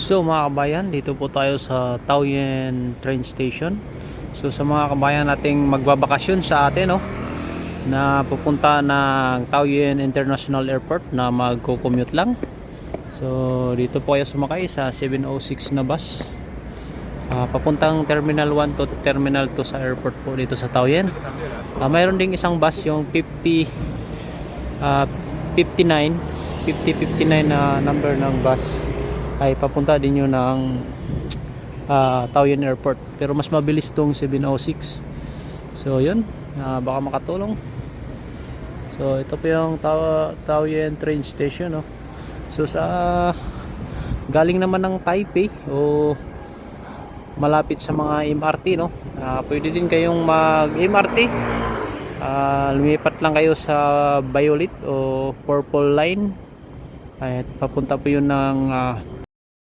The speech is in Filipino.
So mga kabayan, dito po tayo sa Taoyuan train station. So sa mga kabayan nating magbabakasyon sa atin, no, na pupunta ng Taoyuan International Airport na magko-commute lang. So dito po kayo sumakay sa 706 na bus. Papuntang Terminal 1 to Terminal 2 sa airport po dito sa Taoyuan. Mayroon ding isang bus yung 59 na number ng bus ay papunta din yun ng Taoyuan Airport, pero mas mabilis tong 706. So yun, baka makatulong. So ito po yung Taoyuan train station, no? So sa galing naman ng Taipei o malapit sa mga MRT, no, pwede din kayong mag MRT. Lumipat lang kayo sa Violet o Purple Line at papunta po yun ng